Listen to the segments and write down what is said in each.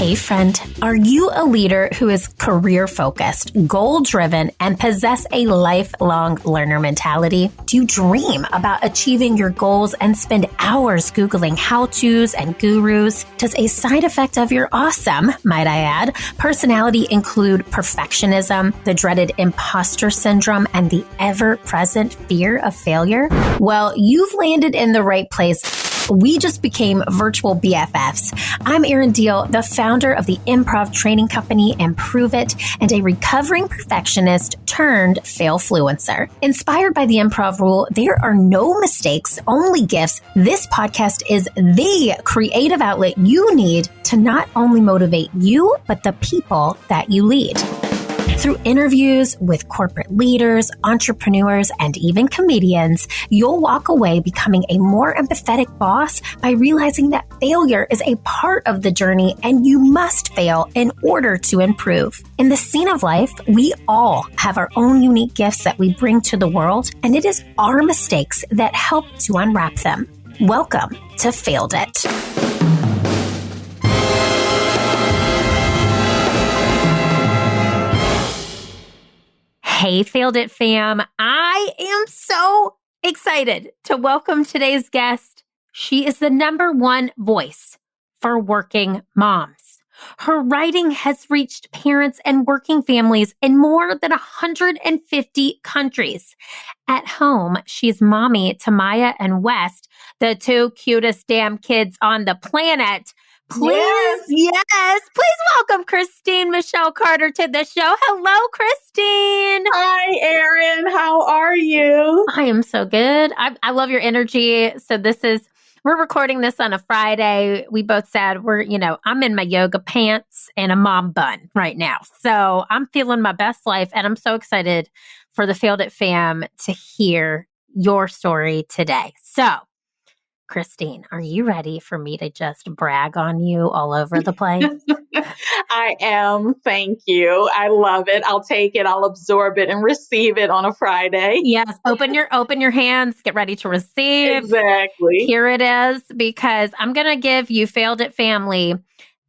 Hey friend, are you a leader who is career-focused, goal-driven, and possess a lifelong learner mentality? Do you dream about achieving your goals and spend hours Googling how-tos and gurus? Does a side effect of your awesome, might I add, personality include perfectionism, the dreaded imposter syndrome, and the ever-present fear of failure? Well, you've landed in the right place. We just became virtual BFFs. I'm Erin Deal, the founder of the improv training company Improve It, and a recovering perfectionist turned failfluencer. Inspired by the improv rule, there are no mistakes, only gifts. This podcast is the creative outlet you need to not only motivate you, but the people that you lead. Through interviews with corporate leaders, entrepreneurs, and even comedians, you'll walk away becoming a more empathetic boss by realizing that failure is a part of the journey and you must fail in order to improve. In the scene of life, we all have our own unique gifts that we bring to the world, and it is our mistakes that help to unwrap them. Welcome to Failed It. Hey, Failed It fam. I am so excited to welcome today's guest. She is the #1 voice for working moms. Her writing has reached parents and working families in more than 150 countries. At home, she's mommy to Maya and West, the 2 cutest damn kids on the planet. Please welcome Christine Michel Carter to the show. Hello, Christine. Hi, Erin. How are you? I am so good. I love your energy. So we're recording this on a Friday. We both said I'm in my yoga pants and a mom bun right now. So I'm feeling my best life, and I'm so excited for the Failed It fam to hear your story today. So, Christine, are you ready for me to just brag on you all over the place? I am. Thank you. I love it. I'll take it. I'll absorb it and receive it on a Friday. Yes. Open your hands. Get ready to receive. Exactly. Here it is, because I'm going to give you, Failed It family,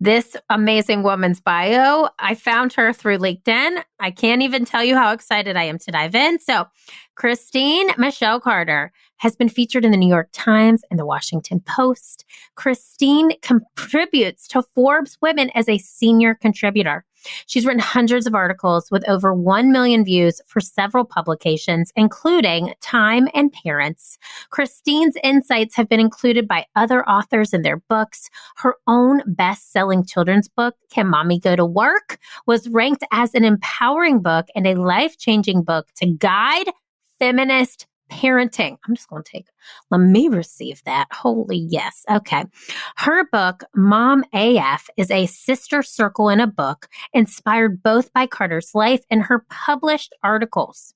this amazing woman's bio. I found her through LinkedIn. I can't even tell you how excited I am to dive in. So, Christine Michel Carter has been featured in the New York Times and the Washington Post. Christine contributes to ForbesWomen as a senior contributor. She's written hundreds of articles with over 1 million views for several publications, including Time and Parents. Christine's insights have been included by other authors in their books. Her own best-selling children's book, Can Mommy Go to Work?, was ranked as an empowering book and a life-changing book to guide feminist parenting. I'm just going to let me receive that. Holy yes. Okay. Her book, Mom AF, is a sister circle in a book inspired both by Carter's life and her published articles.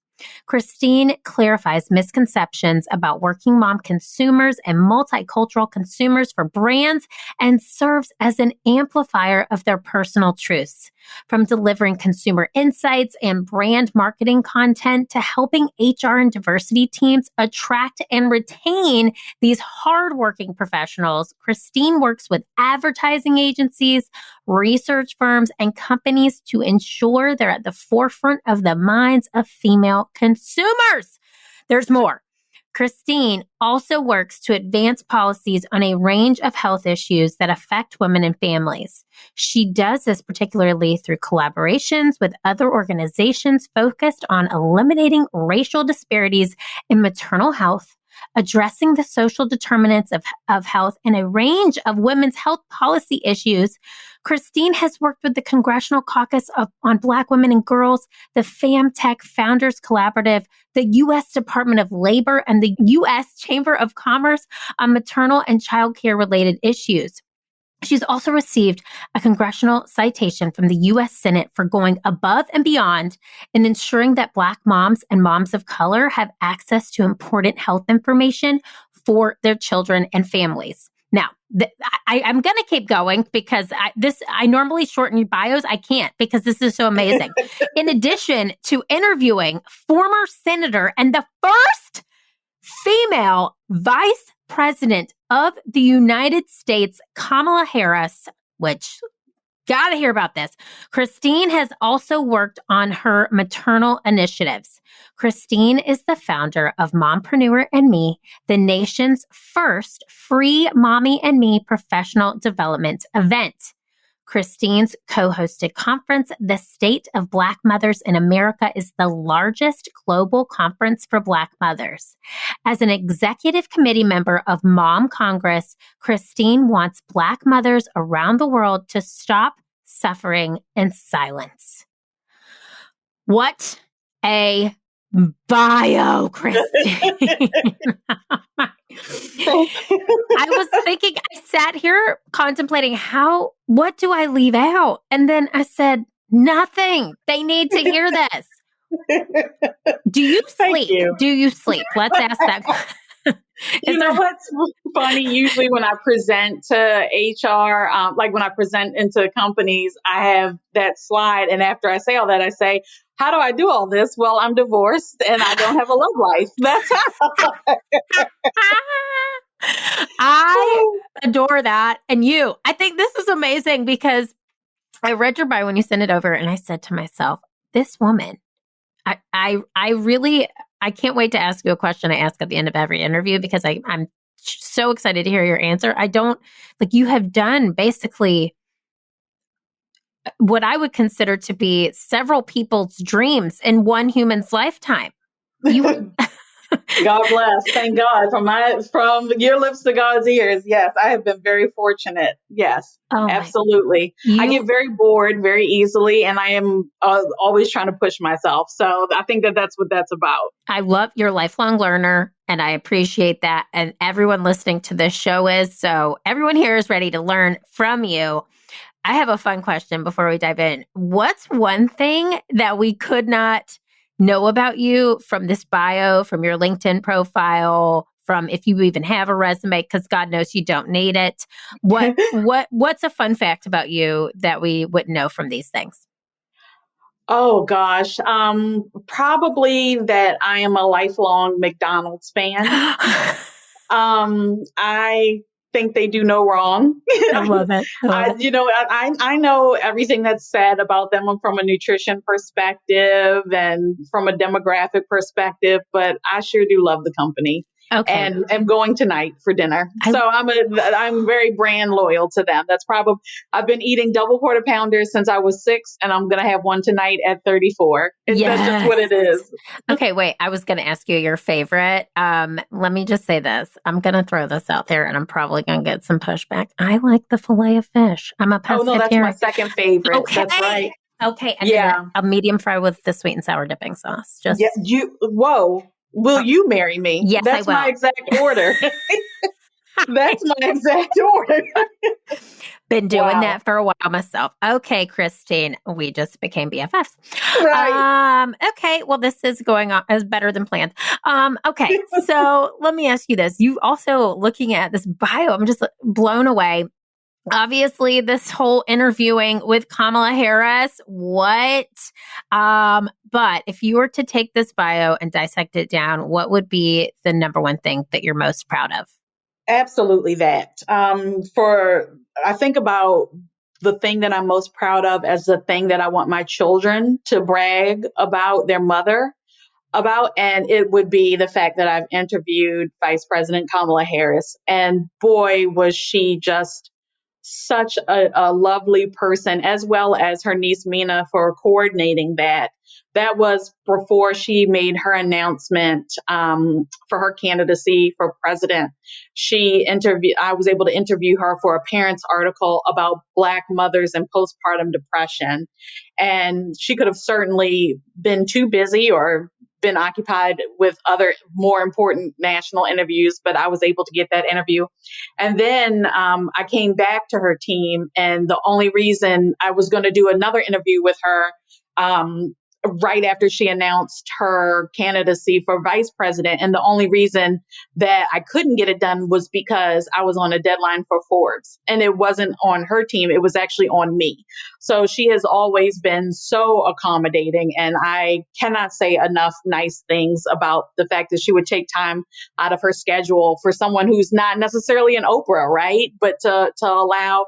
Christine clarifies misconceptions about working mom consumers and multicultural consumers for brands and serves as an amplifier of their personal truths. From delivering consumer insights and brand marketing content to helping HR and diversity teams attract and retain these hardworking professionals, Christine works with advertising agencies, research firms, and companies to ensure they're at the forefront of the minds of female consumers. There's more. Christine also works to advance policies on a range of health issues that affect women and families. She does this particularly through collaborations with other organizations focused on eliminating racial disparities in maternal health, addressing the social determinants of health, and a range of women's health policy issues. Christine has worked with the Congressional Caucus on Black Women and Girls, the FamTech Founders Collaborative, the U.S. Department of Labor, and the U.S. Chamber of Commerce on maternal and child care related issues. She's also received a congressional citation from the U.S. Senate for going above and beyond in ensuring that Black moms and moms of color have access to important health information for their children and families. Now, I'm going to keep going because I normally shorten bios. I can't because this is so amazing. In addition to interviewing former senator and the first female vice president of the United States, Kamala Harris, which Gotta hear about this. Christine has also worked on her maternal initiatives. Christine is the founder of Mompreneur and Me, the nation's first free Mommy and Me professional development event. Christine's co-hosted conference, The State of Black Mothers in America, is the largest global conference for Black mothers. As an executive committee member of Mom Congress, Christine wants Black mothers around the world to stop suffering in silence. What a bio, Christine. I was thinking, I sat here contemplating what do I leave out? And then I said, nothing. They need to hear this. Do you sleep? Do you sleep? Let's ask that. You know what's funny? Usually when I present to HR, like when I present into companies, I have that slide. And after I say all that, I say, how do I do all this? Well, I'm divorced and I don't have a love life. That's how. I adore that. And I think this is amazing because I read your bio when you sent it over and I said to myself, this woman, I really can't wait to ask you a question I ask at the end of every interview because I'm so excited to hear your answer. You have done basically what I would consider to be several people's dreams in one human's lifetime. God bless. Thank God from your lips to God's ears. Yes, I have been very fortunate. Yes, absolutely. I get very bored very easily and I am always trying to push myself. So I think that's what that's about. I love your lifelong learner and I appreciate that. And everyone listening to this show is. So everyone here is ready to learn from you. I have a fun question before we dive in. What's one thing that we could not know about you from this bio, from your LinkedIn profile, from if you even have a resume, because God knows you don't need it. What's a fun fact about you that we wouldn't know from these things? Oh gosh, probably that I am a lifelong McDonald's fan. I think they do no wrong. I love it. I know everything that's said about them from a nutrition perspective and from a demographic perspective, but I sure do love the company. Okay. And am going tonight for dinner. So I'm very brand loyal to them. I've been eating double quarter pounders since I was 6 and I'm going to have one tonight at 34. That's just what it is. Okay, wait, I was going to ask you your favorite. Let me just say this. I'm going to throw this out there and I'm probably going to get some pushback. I like the filet of fish. I'm a pescatarian. Oh, no, that's my second favorite. Okay. That's right. Okay. And a medium fry with the sweet and sour dipping sauce. Whoa. Will you marry me? Yes, that's I will. My exact order. That's my exact order. Been doing that for a while myself. Okay, Christine, we just became BFFs. Right. Okay, well, this is going on as better than planned. Okay, so let me ask you this. You also looking at this bio, I'm just blown away. Obviously, this whole interviewing with Kamala Harris, what? But if you were to take this bio and dissect it down, what would be the number one thing that you're most proud of? Absolutely that. I think about the thing that I'm most proud of as the thing that I want my children to brag about their mother about, and it would be the fact that I've interviewed Vice President Kamala Harris, and boy, was she just such a lovely person, as well as her niece Mina for coordinating that. That was before she made her announcement for her candidacy for president. I was able to interview her for a Parents article about Black mothers and postpartum depression. And she could have certainly been too busy or been occupied with other more important national interviews, but I was able to get that interview. And then I came back to her team, and the only reason I was going to do another interview with her, right after she announced her candidacy for vice president. And the only reason that I couldn't get it done was because I was on a deadline for Forbes, and it wasn't on her team. It was actually on me. So she has always been so accommodating, and I cannot say enough nice things about the fact that she would take time out of her schedule for someone who's not necessarily an Oprah, right? But to allow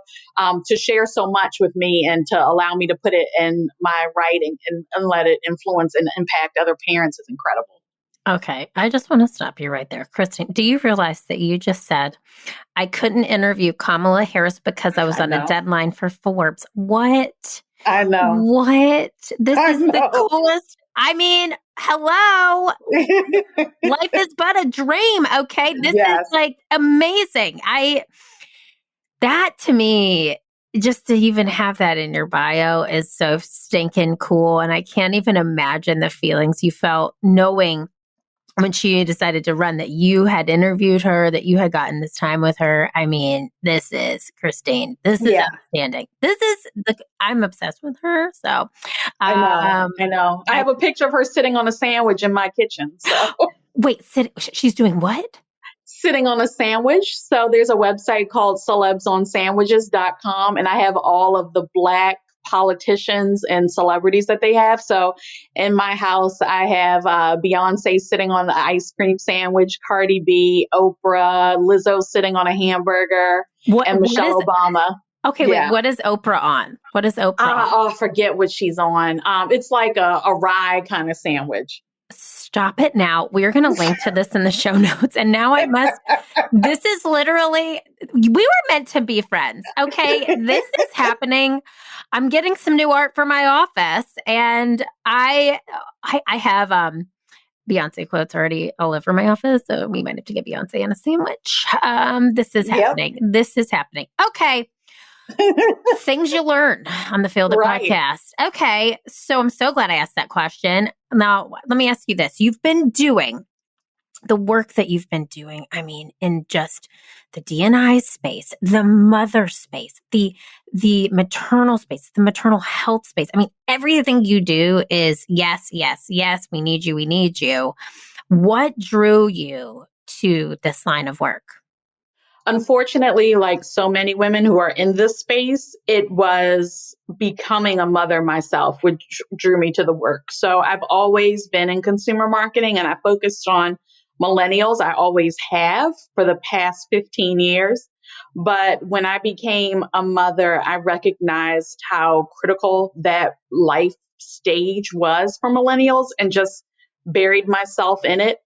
to share so much with me and to allow me to put it in my writing and let it influence and impact other parents is incredible. Okay, I just want to stop you right there. Christine, do you realize that you just said, I couldn't interview Kamala Harris because I was on a deadline for Forbes? What? I know. What? This is the coolest. I mean, hello. Life is but a dream, okay? This is like amazing. That to me, just to even have that in your bio is so stinking cool. And I can't even imagine the feelings you felt knowing when she decided to run that you had interviewed her, that you had gotten this time with her. I mean, this is Christine. This is outstanding. I'm obsessed with her. So I know. I have a picture of her sitting on a sandwich in my kitchen. So wait, she's doing what? Sitting on a sandwich. So there's a website called celebsonsandwiches.com, and I have all of the Black politicians and celebrities that they have. So in my house, I have Beyonce sitting on the ice cream sandwich, Cardi B, Oprah, Lizzo sitting on a hamburger, and Michelle Obama. Okay, wait, what is Oprah on? What is Oprah on? I forget what she's on. It's like a rye kind of sandwich. Stop it now. We're going to link to this in the show notes. And now this is literally, we were meant to be friends. Okay. This is happening. I'm getting some new art for my office, and I have, Beyonce quotes already all over my office. So we might have to get Beyonce on a sandwich. This is happening. This is happening. Okay. Things you learn on the Field podcast. Okay. So I'm so glad I asked that question. Now, let me ask you this. You've been doing the work that you've been doing, I mean, in just the D&I space, the mother space, the maternal space, the maternal health space. I mean, everything you do is yes, yes, yes, we need you, we need you. What drew you to this line of work? Unfortunately, like so many women who are in this space, it was becoming a mother myself, which drew me to the work. So I've always been in consumer marketing, and I focused on millennials. I always have for the past 15 years. But when I became a mother, I recognized how critical that life stage was for millennials and just buried myself in it.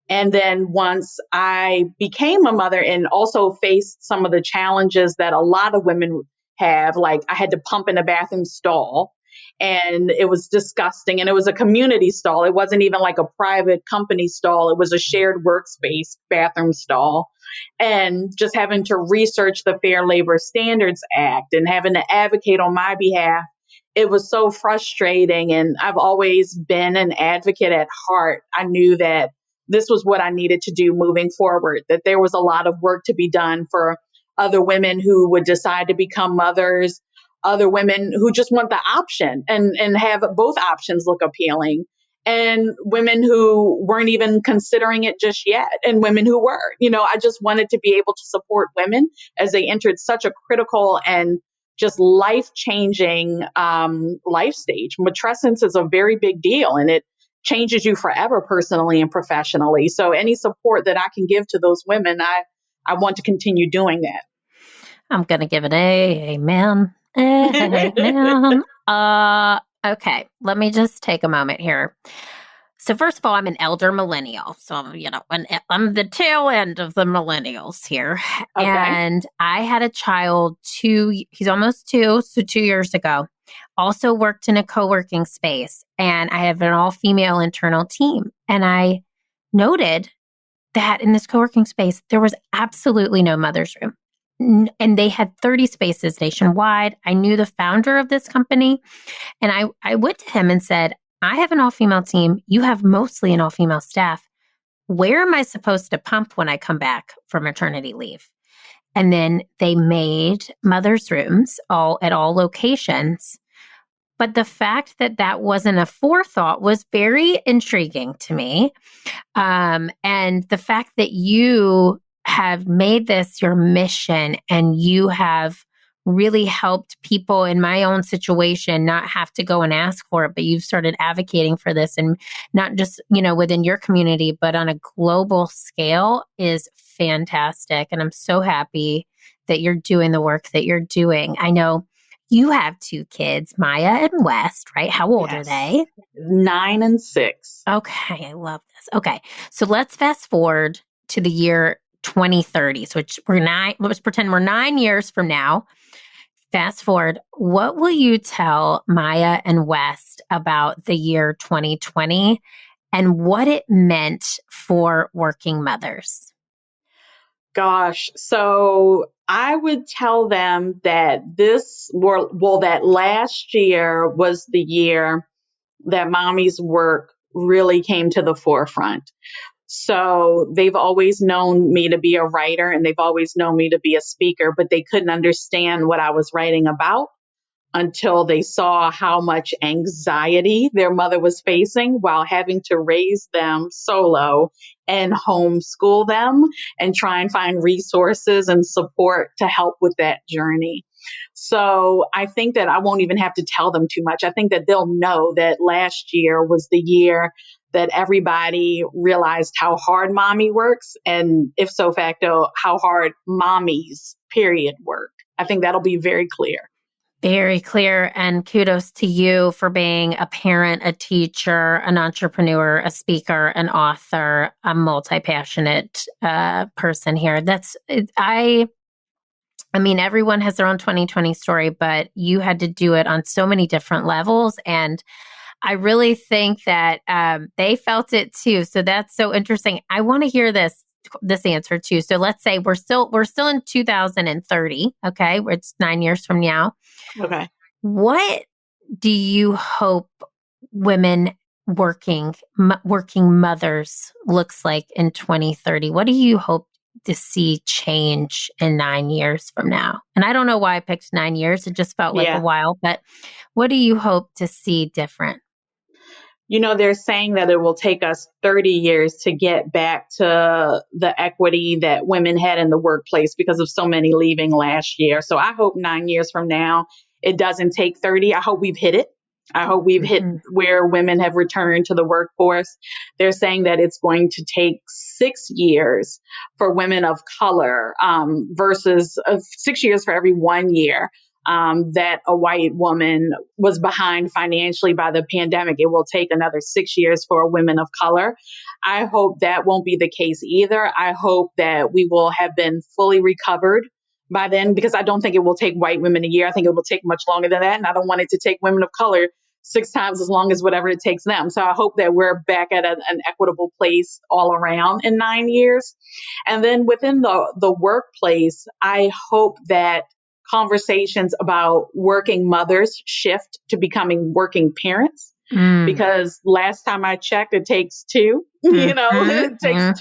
And then once I became a mother and also faced some of the challenges that a lot of women have, like I had to pump in a bathroom stall, and it was disgusting. And it was a community stall. It wasn't even like a private company stall. It was a shared workspace bathroom stall. And just having to research the Fair Labor Standards Act and having to advocate on my behalf, it was so frustrating. And I've always been an advocate at heart. I knew that this was what I needed to do moving forward, that there was a lot of work to be done for other women who would decide to become mothers, other women who just want the option and have both options look appealing, and women who weren't even considering it just yet, and women who were. I just wanted to be able to support women as they entered such a critical and just life-changing life stage. Matrescence is a very big deal, and it changes you forever personally and professionally. So any support that I can give to those women, I want to continue doing that. I'm going to give it amen. Amen. Okay, let me just take a moment here. So first of all, I'm an elder millennial. So, I'm the tail end of the millennials here. Okay. And I had a child he's almost 2, so 2 years ago. Also worked in a co-working space, and I have an all-female internal team. And I noted that in this co-working space, there was absolutely no mother's room. And they had 30 spaces nationwide. I knew the founder of this company, and I went to him and said, I have an all-female team. You have mostly an all-female staff. Where am I supposed to pump when I come back from maternity leave? And then they made mother's rooms at all locations. But the fact that that wasn't a forethought was very intriguing to me. And the fact that you have made this your mission and you have really helped people in my own situation not have to go and ask for it, but you've started advocating for this, and not just, within your community, but on a global scale, is fantastic. And I'm so happy that you're doing the work that you're doing. I know you have 2 kids, Maya and West, right? How old are they? 9 and 6. Okay, I love this. Okay, so let's fast forward to the year 2030. So let's pretend we're 9 years from now. Fast forward, what will you tell Maya and West about the year 2020 and what it meant for working mothers? Gosh, so I would tell them that that last year was the year that mommy's work really came to the forefront. So they've always known me to be a writer and they've always known me to be a speaker, but they couldn't understand what I was writing about until they saw how much anxiety their mother was facing while having to raise them solo and homeschool them and try and find resources and support to help with that journey. So I think that I won't even have to tell them too much. I think that they'll know that last year was the year that everybody realized how hard mommy works, and if so facto, how hard mommies, period, work. I think that'll be very clear. Very clear. And kudos to you for being a parent, a teacher, an entrepreneur, a speaker, an author, a multi-passionate person here. I mean, everyone has their own 2020 story, but you had to do it on so many different levels. And I really think that they felt it too. So that's so interesting. I want to hear this answer too. So let's say we're still in 2030. Okay. It's 9 years from now. Okay. What do you hope women working mothers looks like in 2030? What do you hope to see change in 9 years from now? And I don't know why I picked 9 years. It just felt like a while, but what do you hope to see different? They're saying that it will take us 30 years to get back to the equity that women had in the workplace because of so many leaving last year. So I hope 9 years from now, it doesn't take 30. I hope we've hit it. I hope we've hit where women have returned to the workforce. They're saying that it's going to take 6 years for women of color versus 6 years for every 1 year that a white woman was behind financially by the pandemic. It will take another 6 years for women of color. I hope that won't be the case either. I hope that we will have been fully recovered by then, because I don't think it will take white women a year. I think it will take much longer than that. And I don't want it to take women of color 6 times as long as whatever it takes them. So I hope that we're back at an equitable place all around in 9 years. And then within the workplace, I hope that conversations about working mothers shift to becoming working parents. Because last time I checked, it takes 2, it takes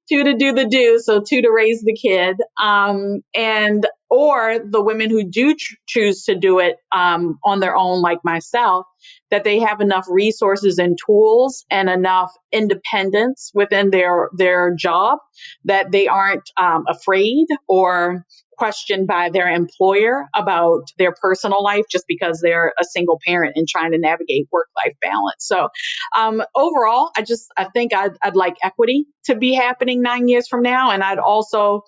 2 to do the do. So 2 to raise the kid. Or the women who do choose to do it on their own, like myself, that they have enough resources and tools and enough independence within their job that they aren't afraid or questioned by their employer about their personal life just because they're a single parent and trying to navigate work-life balance. So overall, I think I'd like equity to be happening 9 years from now. And I'd also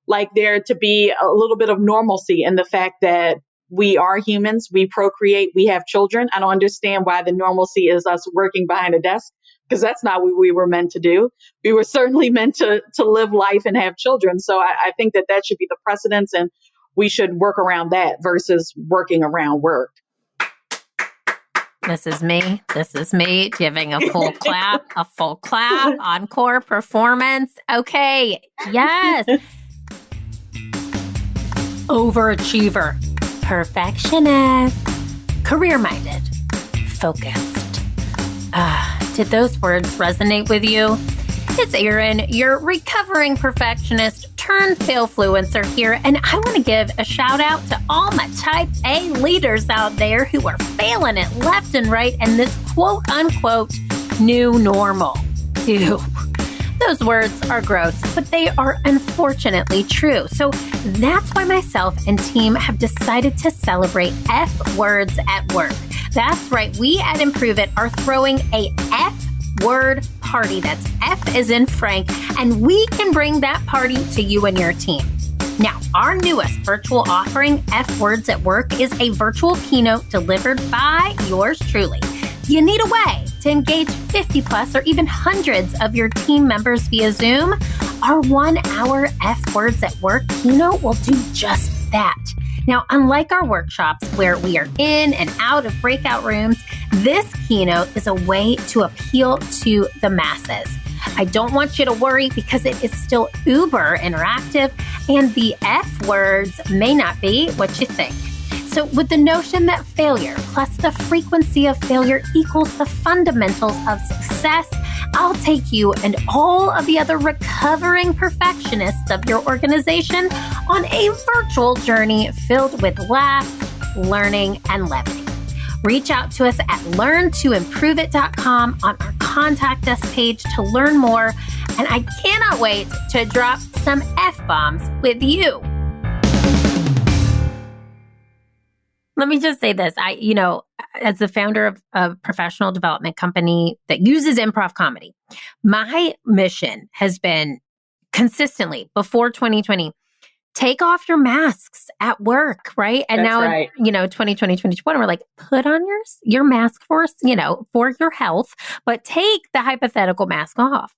like there to be a little bit of normalcy in the fact that we are humans, we procreate, we have children. I don't understand why the normalcy is us working behind a desk, because that's not what we were meant to do. We were certainly meant to live life and have children. So I think that should be the precedence, and we should work around that versus working around work. This is me giving a full clap, encore performance. Okay. Yes. Overachiever, perfectionist, career-minded, focused. Did those words resonate with you? It's Erin, your recovering perfectionist turned failfluencer here, and I want to give a shout out to all my type A leaders out there who are failing it left and right in this quote unquote new normal. Ew. Those words are gross, but they are unfortunately true. So that's why myself and team have decided to celebrate F words at work. That's right. We at Improve It are throwing a F word party. That's F as in Frank. And we can bring that party to you and your team. Now, our newest virtual offering, F Words at Work, is a virtual keynote delivered by yours truly. You need a way to engage 50 plus or even hundreds of your team members via Zoom. Our 1 hour F Words at Work keynote will do just that. Now, unlike our workshops where we are in and out of breakout rooms, this keynote is a way to appeal to the masses. I don't want you to worry because it is still uber interactive and the F words may not be what you think. So with the notion that failure plus the frequency of failure equals the fundamentals of success, I'll take you and all of the other recovering perfectionists of your organization on a virtual journey filled with laughs, learning, and levity. Reach out to us at learntoimproveit.com on our contact us page to learn more. And I cannot wait to drop some F-bombs with you. Let me just say this. As the founder of a professional development company that uses improv comedy, my mission has been consistently before 2020, take off your masks at work, right? And That's now, right. 2020, 2021, we're like, put on your mask for your health, but take the hypothetical mask off.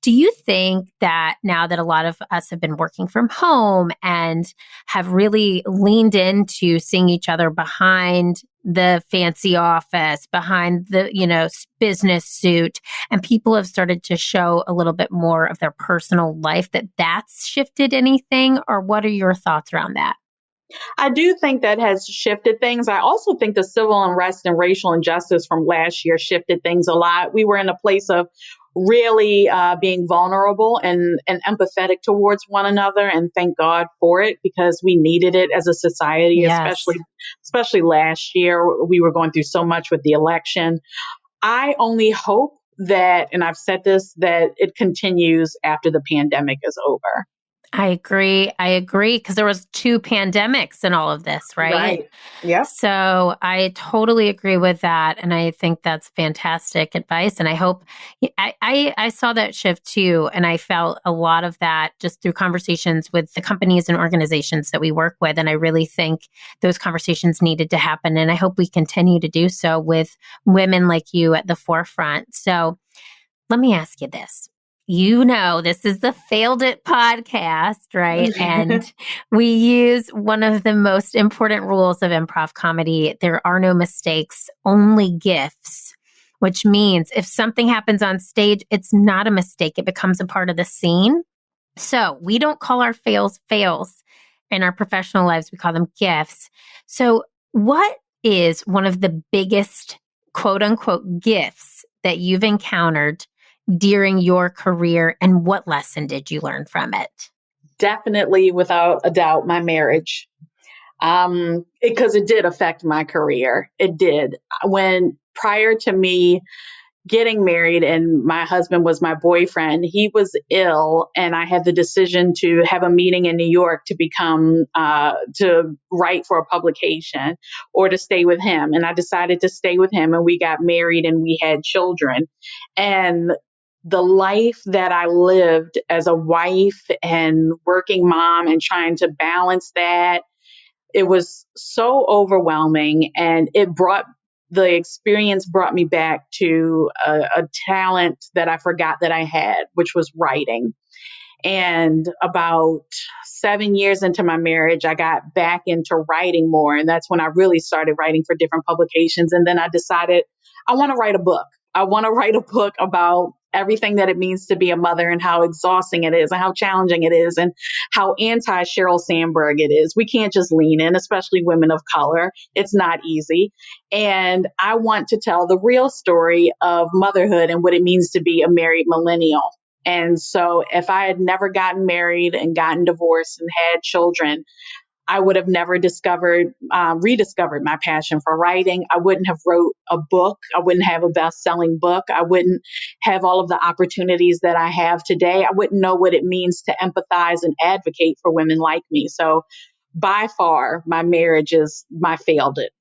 Do you think that now that a lot of us have been working from home and have really leaned into seeing each other behind the fancy office, behind the, business suit, and people have started to show a little bit more of their personal life, that's shifted anything? Or what are your thoughts around that? I do think that has shifted things. I also think the civil unrest and racial injustice from last year shifted things a lot. We were in a place of really being vulnerable and empathetic towards one another. And thank God for it, because we needed it as a society, Yes. especially last year. We were going through so much with the election. I only hope that, and I've said this, that it continues after the pandemic is over. I agree. Because there was 2 pandemics in all of this, right? Right. Yep. So I totally agree with that. And I think that's fantastic advice. And I hope I saw that shift too. And I felt a lot of that just through conversations with the companies and organizations that we work with. And I really think those conversations needed to happen. And I hope we continue to do so with women like you at the forefront. So let me ask you this. This is the Failed It podcast, right? And we use one of the most important rules of improv comedy. There are no mistakes, only gifts, which means if something happens on stage, it's not a mistake. It becomes a part of the scene. So we don't call our fails in our professional lives. We call them gifts. So what is one of the biggest quote unquote gifts that you've encountered during your career, and what lesson did you learn from it? Definitely, without a doubt, my marriage. Because it did affect my career. It did. When prior to me getting married and my husband was my boyfriend, he was ill, and I had the decision to have a meeting in New York to write for a publication or to stay with him. And I decided to stay with him, and we got married and we had children. And the life that I lived as a wife and working mom and trying to balance that, it was so overwhelming, and the experience brought me back to a talent that I forgot that I had, which was writing. And about 7 years into my marriage, I got back into writing more. And that's when I really started writing for different publications. And then I decided I want to write a book. I want to write a book about everything that it means to be a mother and how exhausting it is and how challenging it is and how anti Sheryl Sandberg it is. We can't just lean in, especially women of color. It's not easy. And I want to tell the real story of motherhood and what it means to be a married millennial. And so if I had never gotten married and gotten divorced and had children, I would have never rediscovered my passion for writing. I wouldn't have wrote a book. I wouldn't have a best-selling book. I wouldn't have all of the opportunities that I have today. I wouldn't know what it means to empathize and advocate for women like me. So by far, my marriage is my failed it.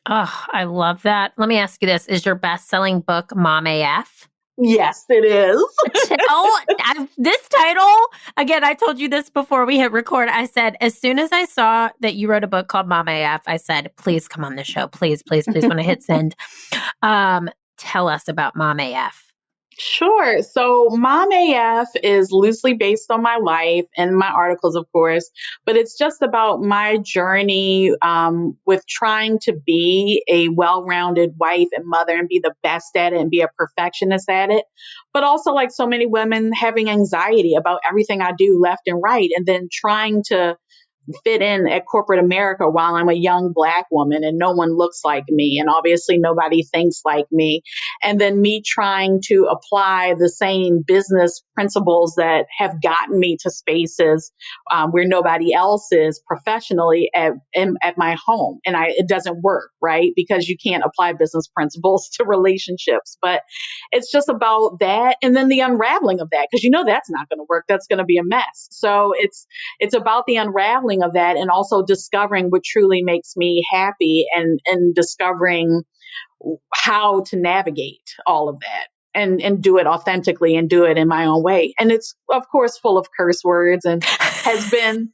Oh, I love that. Let me ask you this. Is your best-selling book Mom AF? Yes, it is. This title, again, I told you this before we hit record. I said, as soon as I saw that you wrote a book called Mom AF, I said, please come on the show. Please, please, please, when I hit send. Tell us about Mom AF. Sure. So Mom AF is loosely based on my life and my articles, of course, but it's just about my journey with trying to be a well-rounded wife and mother and be the best at it and be a perfectionist at it. But also, like so many women, having anxiety about everything I do left and right, and then trying to fit in at corporate America while I'm a young Black woman and no one looks like me. And obviously nobody thinks like me. And then me trying to apply the same business principles that have gotten me to spaces where nobody else is professionally at my home. And it doesn't work, right? Because you can't apply business principles to relationships. But it's just about that. And then the unraveling of that, because that's not going to work. That's going to be a mess. So it's about the unraveling of that and also discovering what truly makes me happy and discovering how to navigate all of that and do it authentically and do it in my own way. And it's of course full of curse words and has been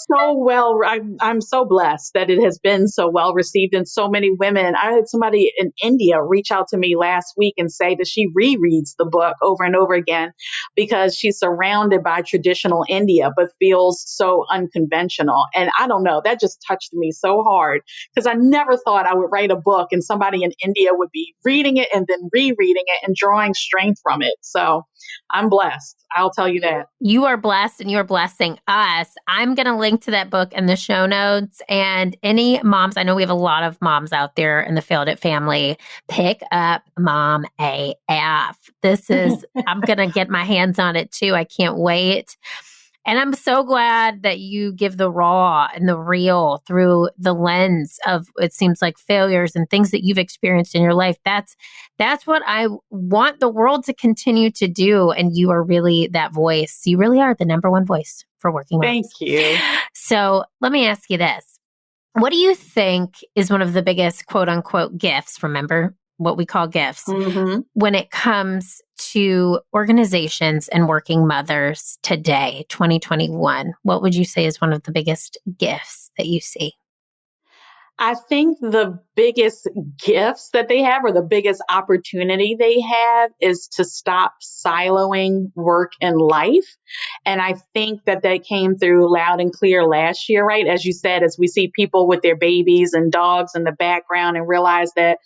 so well. I'm so blessed that it has been so well received and so many women. I had somebody in India reach out to me last week and say that she rereads the book over and over again because she's surrounded by traditional India, but feels so unconventional. And I don't know, that just touched me so hard because I never thought I would write a book and somebody in India would be reading it and then rereading it and drawing strength from it. So I'm blessed. I'll tell you that. You are blessed and you're blessing us. I'm going to link to that book in the show notes. And any moms, I know we have a lot of moms out there in the Failed It family, pick up Mom AF. This is, I'm going to get my hands on it too. I can't wait. And I'm so glad that you give the raw and the real through the lens of, it seems like, failures and things that you've experienced in your life. That's what I want the world to continue to do. And you are really that voice. You really are the number one voice for working moms. Thank you. So let me ask you this. What do you think is one of the biggest quote unquote gifts? Remember what we call gifts when it comes to organizations and working mothers today, 2021? What would you say is one of the biggest gifts that you see? I think the biggest gifts that they have or the biggest opportunity they have is to stop siloing work and life. And I think that came through loud and clear last year, right? As you said, as we see people with their babies and dogs in the background and realize that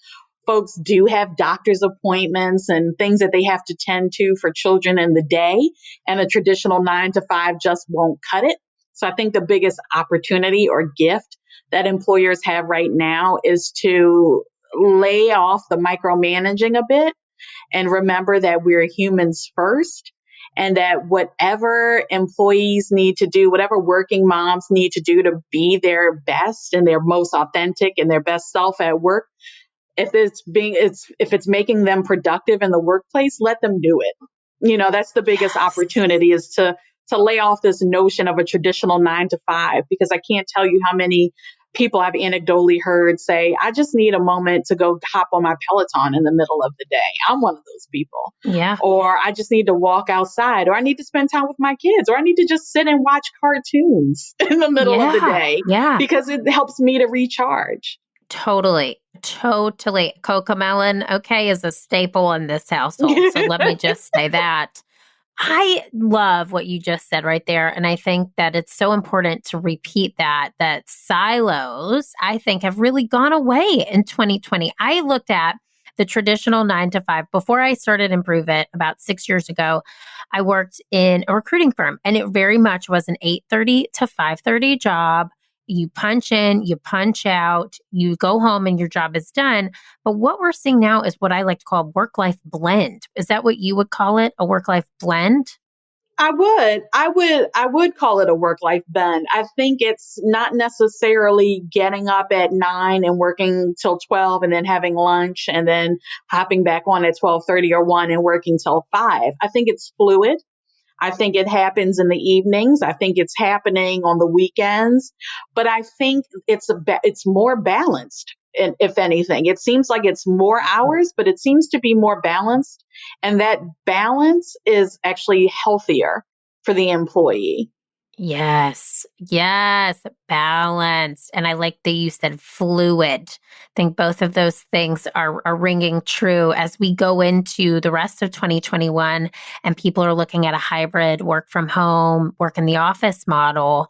folks do have doctor's appointments and things that they have to tend to for children in the day, and a traditional 9 to 5 just won't cut it. So I think the biggest opportunity or gift that employers have right now is to lay off the micromanaging a bit and remember that we're humans first, and that whatever employees need to do, whatever working moms need to do to be their best and their most authentic and their best self at work, if it's making them productive in the workplace, let them do it. That's the biggest opportunity, is to lay off this notion of a traditional 9 to 5, because I can't tell you how many people I've anecdotally heard say, I just need a moment to go hop on my Peloton in the middle of the day. I'm one of those people. Yeah. Or I just need to walk outside, or I need to spend time with my kids, or I need to just sit and watch cartoons in the middle of the day. Yeah. Because it helps me to recharge. Totally. Cocomelon, okay, is a staple in this household. So let me just say that. I love what you just said right there. And I think that it's so important to repeat that silos, I think, have really gone away in 2020. I looked at the traditional 9 to 5 before I started Improve It about 6 years ago. I worked in a recruiting firm, and it very much was an 8:30 to 5:30 job. you punch in, you punch out, you go home and your job is done. But what we're seeing now is what I like to call a work-life blend. Is that what you would call it? A work-life blend? I would call it a work-life blend. I think it's not necessarily getting up at 9 and working till 12 and then having lunch and then hopping back on at 12:30 or 1 and working till 5. I think it's fluid. I think it happens in the evenings. I think it's happening on the weekends, but I think it's more balanced. And if anything, it seems like it's more hours, but it seems to be more balanced. And that balance is actually healthier for the employee. Yes. Yes. Balanced. And I like that you said fluid. I think both of those things are ringing true as we go into the rest of 2021 and people are looking at a hybrid work from home, work in the office model.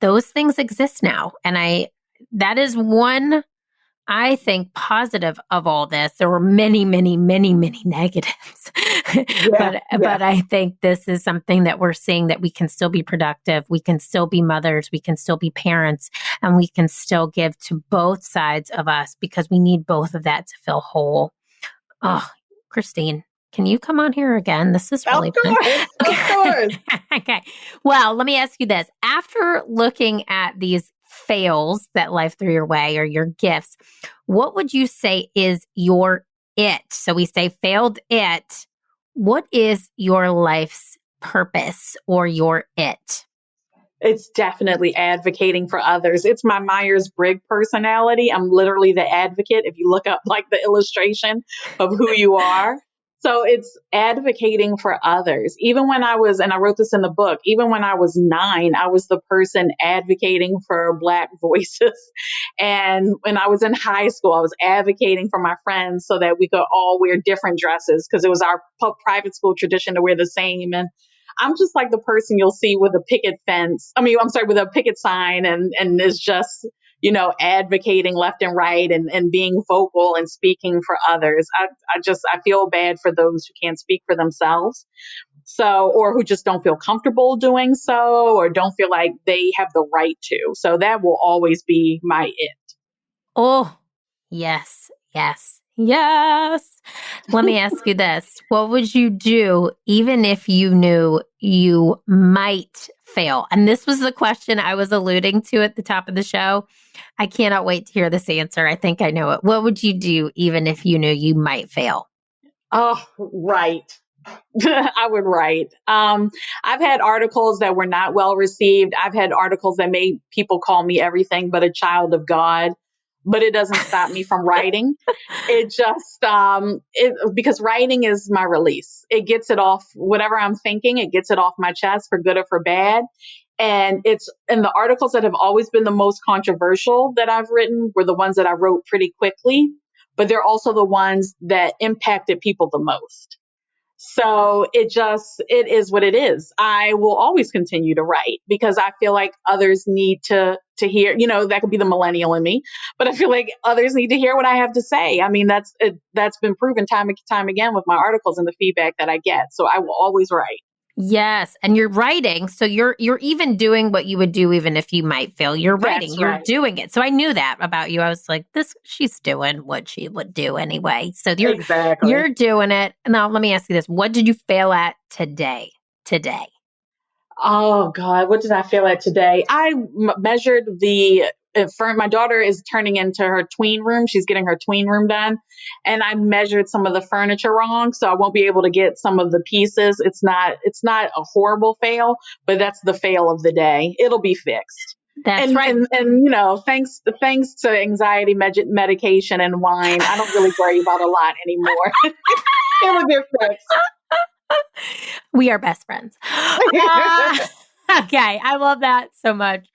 Those things exist now. And that is one, I think, positive of all this. There were many, many, many, many negatives. But I think this is something that we're seeing that we can still be productive. We can still be mothers. We can still be parents, and we can still give to both sides of us because we need both of that to feel whole. Oh, Christine, can you come on here again? This is really fun. Of course. Okay. Well, let me ask you this. After looking at these fails that life threw your way or your gifts, what would you say is your it? So we say failed it. What is your life's purpose or your it? It's definitely advocating for others. It's my Myers-Briggs personality. I'm literally the advocate. If you look up like the illustration of who you are. So it's advocating for others. Even when and I wrote this in the book, even when I was 9, I was the person advocating for Black voices. And when I was in high school, I was advocating for my friends so that we could all wear different dresses because it was our private school tradition to wear the same. And I'm just like the person you'll see with a picket fence. I'm sorry, with a picket sign and is just, advocating left and right and being vocal and speaking for others. I feel bad for those who can't speak for themselves. So, or who just don't feel comfortable doing so, or don't feel like they have the right to. So that will always be my it. Oh, yes, yes, yes. Let me ask you this. What would you do even if you knew you might fail? And this was the question I was alluding to at the top of the show. I cannot wait to hear this answer. I think I know it. What would you do even if you knew you might fail? Oh, right. I would write. I've had articles that were not well received. I've had articles that made people call me everything but a child of God, but it doesn't stop me from writing. It just, because writing is my release. It gets it off, whatever I'm thinking, it gets it off my chest for good or for bad. And the articles that have always been the most controversial that I've written were the ones that I wrote pretty quickly, but they're also the ones that impacted people the most. So it is what it is. I will always continue to write because I feel like others need to hear, that could be the millennial in me, but I feel like others need to hear what I have to say. I mean, that's been proven time and time again with my articles and the feedback that I get. So I will always write. Yes. And you're writing. So you're even doing what you would do even if you might fail. You're writing. That's you're right. doing it. So I knew that about you. I was like, she's doing what she would do anyway. So Exactly. You're doing it. Now, let me ask you this. What did you fail at today? Oh God, what did I fail at today? I measured my daughter is turning into her tween room. She's getting her tween room done. And I measured some of the furniture wrong. So I won't be able to get some of the pieces. It's not a horrible fail, but that's the fail of the day. It'll be fixed. That's right. And thanks to anxiety medication and wine, I don't really worry about a lot anymore. It'll get fixed. We are best friends. Okay. I love that so much.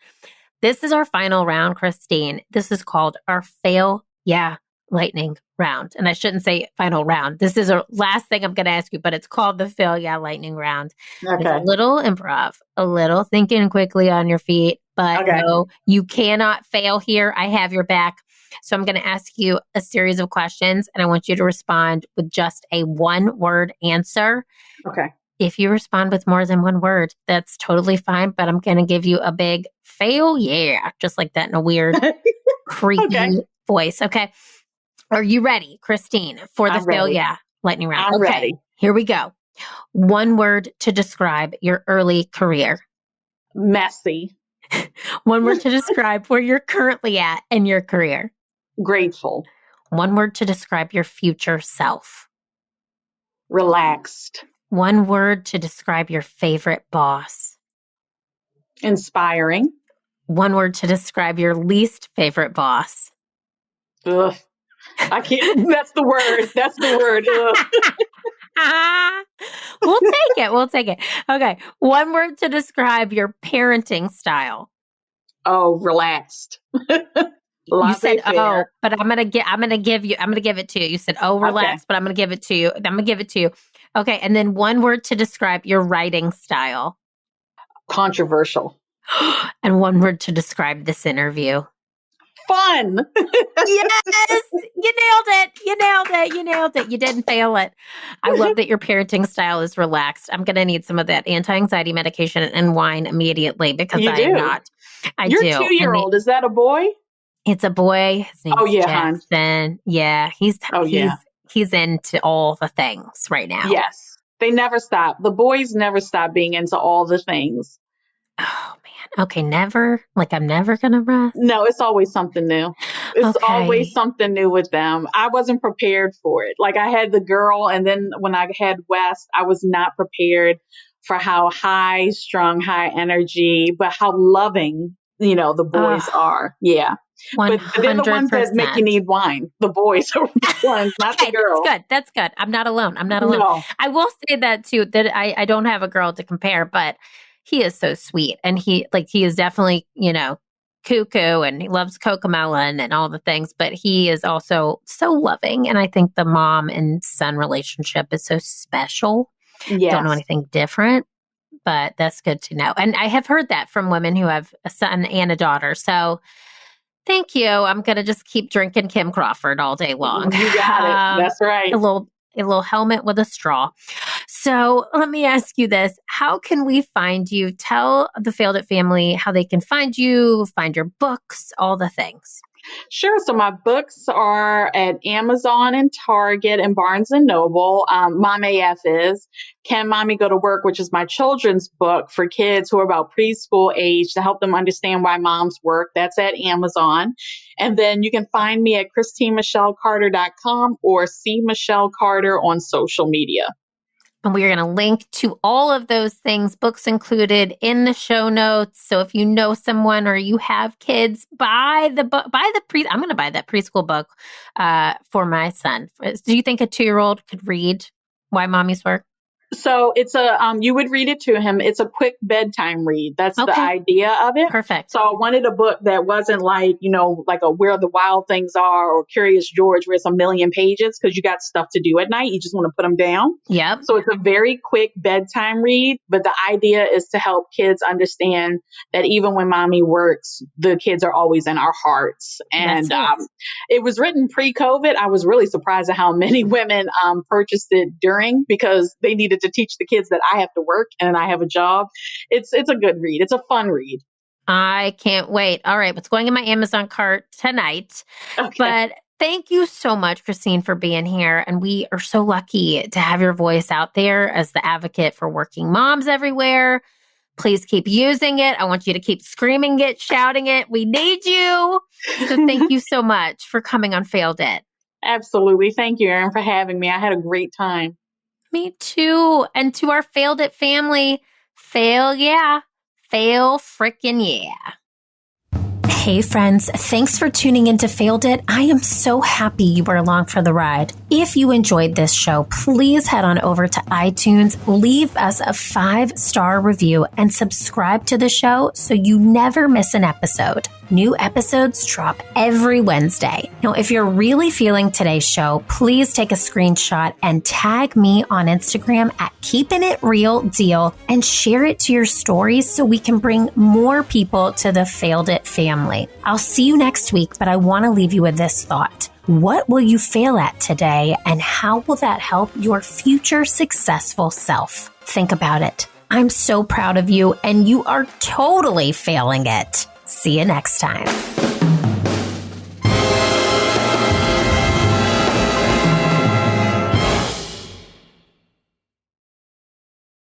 This is our final round, Christine. This is called our Fail Yeah Lightning Round. And I shouldn't say final round. This is our last thing I'm going to ask you, but it's called the Fail Yeah Lightning Round. Okay. It's a little improv, a little thinking quickly on your feet, but okay. No, you cannot fail here. I have your back. So I'm going to ask you a series of questions and I want you to respond with just a one-word answer. Okay. if you respond with more than one word, that's totally fine. But I'm going to give you a big fail. Yeah. Just like that in a weird, creepy voice. Okay. Are you ready, Christine, for the I'm fail? ready. Yeah. Lightning round. I'm Okay. ready. Here we go. One word to describe your early career. Messy. One word to describe where you're currently at in your career. Grateful. One word to describe your future self. Relaxed. One word to describe your favorite boss. Inspiring. One word to describe your least favorite boss. Ugh. I can't. That's the word. That's the word. We'll take it. We'll take it. Okay. One word to describe your parenting style. Oh, relaxed. You said, Laissez-faire. but I'm gonna give it to you. You said, relax, Okay. but I'm gonna give it to you. I'm gonna give it to you. Okay. And then one word to describe your writing style. Controversial. And one word to describe this interview. Fun. Yes, you nailed it. You nailed it. You nailed it. You didn't fail it. I love that your parenting style is relaxed. I'm going to need some of that anti-anxiety medication and wine immediately because You I am do. not. I Your do. 2-year-old, is that a boy? It's a boy. His name's Oh, yeah, hon. Jackson. Yeah, Oh, yeah. he's into all the things right now. Yes. They never stop. The boys never stop being into all the things. Oh man. Okay, never. Like I'm never gonna rest. No, it's always something new. It's Okay. always something new with them. I wasn't prepared for it. Like I had the girl, and then when I had West, I was not prepared for how high strung, high energy, but how loving, the boys are. Yeah. But they're the ones that make you 100%. need wine. The boys are the ones, not the girl. That's good. I'm not alone. I'm not alone. No. I will say that too, that I don't have a girl to compare, but he is so sweet. And he is definitely, cuckoo and he loves Cocomelon and all the things, but he is also so loving. And I think the mom and son relationship is so special. Yes. Don't know anything different, but that's good to know. And I have heard that from women who have a son and a daughter. So thank you. I'm going to just keep drinking Kim Crawford all day long. You got it. That's right. A little helmet with a straw. So let me ask you this. How can we find you? Tell the Failed It family how they can find you, find your books, all the things. Sure. So my books are at Amazon and Target and Barnes and Noble. Mom AF is Can Mommy Go to Work, which is my children's book for kids who are about preschool age to help them understand why moms work. That's at Amazon. And then you can find me at ChristineMichelCarter.com or see Michelle Carter on social media. And we're going to link to all of those things, books included, in the show notes. So if you know someone or you have kids, buy the book. I'm going to buy that preschool book for my son. Do you think a 2-year-old could read Why Mommies Work? So it's you would read it to him. It's a quick bedtime read. That's the idea of it. Perfect. So I wanted a book that wasn't like, like a Where the Wild Things Are or Curious George, where it's 1,000,000 pages because you got stuff to do at night. You just want to put them down. Yep. So it's a very quick bedtime read, but the idea is to help kids understand that even when mommy works, the kids are always in our hearts. And it was written pre-COVID. I was really surprised at how many women purchased it during, because they needed to teach the kids that I have to work and I have a job. It's a good read. It's a fun read. I can't wait. All right. What's going in my Amazon cart tonight? Okay. But thank you so much, Christine, for being here. And we are so lucky to have your voice out there as the advocate for working moms everywhere. Please keep using it. I want you to keep screaming it, shouting it. We need you. So thank you so much for coming on Failed It. Absolutely. Thank you, Erin, for having me. I had a great time. Me too. And to our Failed It family, fail frickin' yeah. Hey friends, thanks for tuning into Failed It. I am so happy you were along for the ride. If you enjoyed this show, please head on over to iTunes, leave us a 5-star review, and subscribe to the show so you never miss an episode. New episodes drop every Wednesday. Now, if you're really feeling today's show, please take a screenshot and tag me on Instagram at Keeping It Real Deal and share it to your stories so we can bring more people to the Failed It family. I'll see you next week, but I want to leave you with this thought. What will you fail at today, and how will that help your future successful self? Think about it. I'm so proud of you, and you are totally failing it. See you next time.